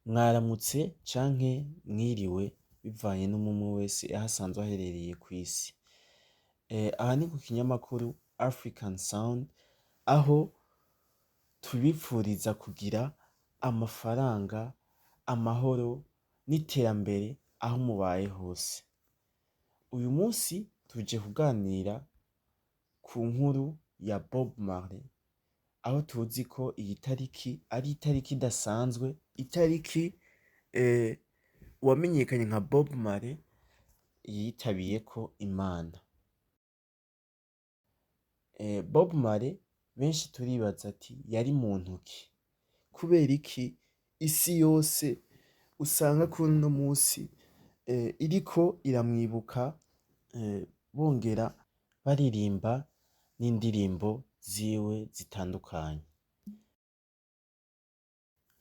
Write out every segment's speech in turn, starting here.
Mwaramutse canke mwiriwe bivanye n'umwe wese aho asanzwe aherereye kw'isi. Aha ni ku kinyamakuru African Sound, aho tubipfuriza kugira amafaranga, amahoro n'iterambere aho mubaye hose. Uyu musi tuje kuganira ku nkuru ya Bob Marley, aho tuzi ko iyi tariki ari itariki idasanzwe, itariki uwamenyekanye nka Bob Marley yitabiyeko Imana. Bob Marley benshi turibaza ati yari muntu ki? Kubera iki isi yose usanga kuri uno musi iriko iramwibuka, bongera baririmba n'indirimbo ziwe zitandukanye.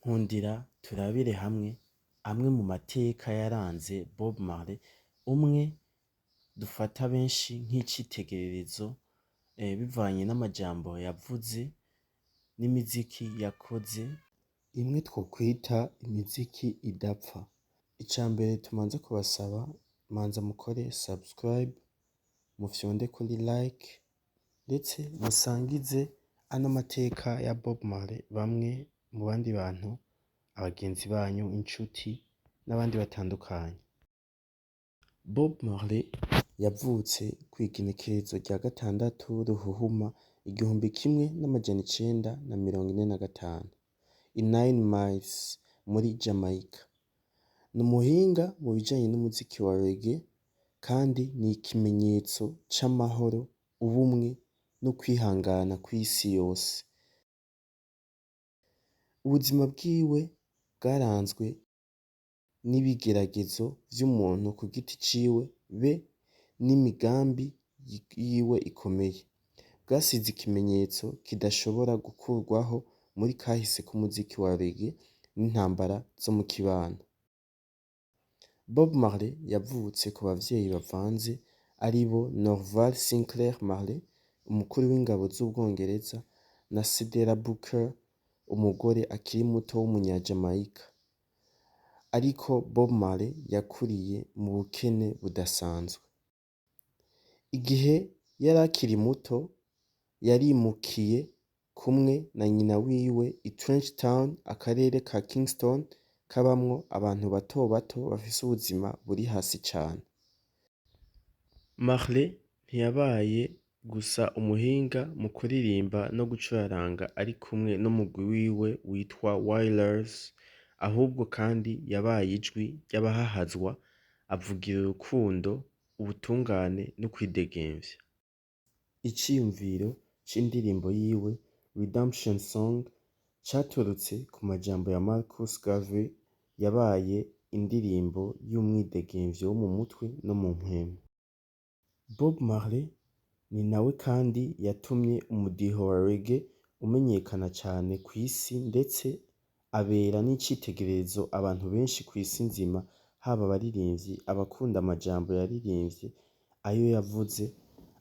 Nkundira turabire hamwe amwe mu mateka yaranze Bob Marley, umwe dufata benshi nk'icitegererezo bivanye n'amajambo yavuze n'imiziki yakoze, imwe twokwita imiziki idapfa. Icambere tumanze kubasaba, manza mukore subscribe, mufyonde kuri like, ndetse musangize ano mateka ya Bob Marley bamwe mu bandi bantu, abagenzi banyu, inshuti n'abandi batandukanye. Bob Marley yavutse kw'igenekerezo rya 6 Ruhuhuma 1945 i Nine Miles muri Jamaica. Ni umuhinga mu bijanye n'umuziki wa reggae, kandi ni ikimenyetso c'amahoro, ubumwe no kwihangana kw'isi yose. Ubuzima bwiwe bwaranzwe n'ibigeragezo vy'umuntu ku giti ciwe be n'imigambi yiwe ikomeye. Bwasize ikimenyetso kidashobora gukurwaho muri kahise k'umuziki wa reggae n'intambara zo mu kibano. Bob Marley yavutse ku bavyeyi bavanze aribo Norval Sinclair Marley, umukuru w'ingabo z'Ubwongereza, na Cedella Booker, umugore akiri muto w'umunya-Jamaica. Ariko Bob Marley yakuriye mu bukene budasanzwe. Igihe yari akiri muto, yarimukiye kumwe na nyina wiwe i Trench Town, akarere ka Kingston kabamwo abantu bato bato bafise ubuzima buri hasi cane. Marley ntiyabaye gusa umuhinga mu kuririmba no gucuraranga ari kumwe n'umugwi wiwe witwa Wailers, ahubwo kandi yabaye ijwi ry'abahahazwa, avugira urukundo, ubutungane no kwidegemvya. Iciyumviro c'indirimbo yiwe Redemption Song caturutse ku majambo ya Marcus Garvey, yabaye indirimbo y'umwidegemvyo wo mu mutwe no mu mpwemu. Bob Marley ni nawe kandi yatumye umudiho wa reggae umenyekana cane kw'isi, ndetse abera n'icitegererezo abantu benshi kw'isi nzima, haba abaririmbyi, abakunda amajambo yaririmvye, ayo yavuze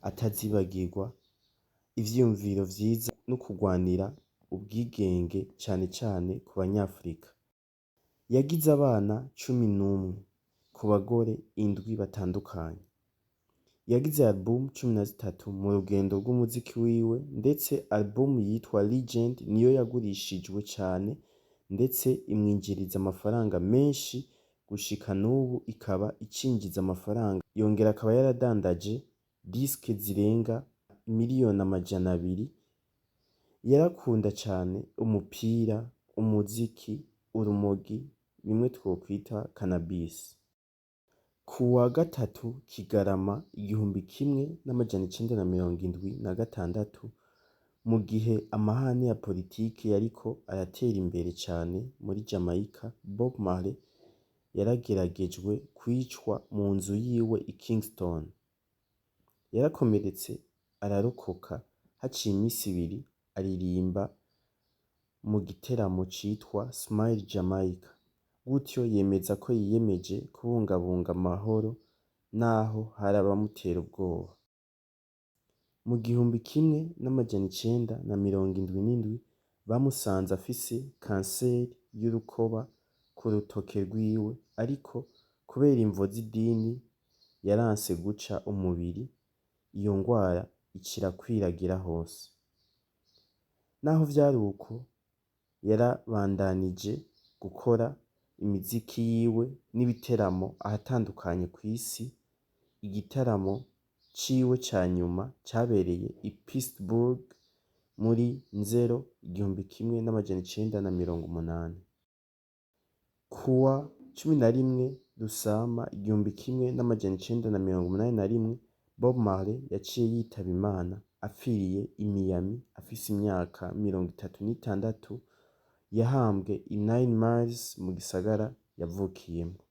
atazibagirwa, ivyiyumviro vyiza no kugwanira ubwigenge cane cane ku banyafrika. Yagize abana 11 ku bagore 7 batandukanye. Yagize album 13 mu rugendo rw'umuziki wiwe, ndetse album yitwa Legend niyo yagurishijwe cane, ndetse imwinjiriza amafaranga menshi gushika n'ubu ikaba icinjiza amafaranga. Yongera akaba yaradandaje disque zirenga 200,000. Yarakunda cane umupira, umuziki, urumogi, bimwe twokwita cannabis. Ku wa 3 Kigarama 1976, mu gihe amahane ya politiki yariko aratera imbere cane muri Jamaica, Bob Marley yarageragejwe kwicwa mu nzu yiwe i Kingston. Yarakomeretse ararokoka, haciye imisi 2 aririmba mu giteramo citwa Smile Jamaica. Gutyo yemeza ko yiyemeje kubungabunga amahoro naho hari abamutera ubwoba. Mu 1977 bamusanze afise kanseri y'urukoba ku ku rutoke rwiwe, ariko kubera imvo z'idini yaranse guca umubiri, iyo ngwara ica irakwiragira hose. Naho vyari uko, yarabandanije gukora imiziki yiwe n'ibiteramo ahatandukanye kw'isi. Igitaramo ciwe ca nyuma cabereye i Pittsburgh muri Nzero 1980. Kuwa 11 Rusama 1981, Bob Marley yaciye yitaba Imana apfiriye i Miami afise imyaka 36. Yahambwe i Nine Miles mu gisagara yavukiyemwo.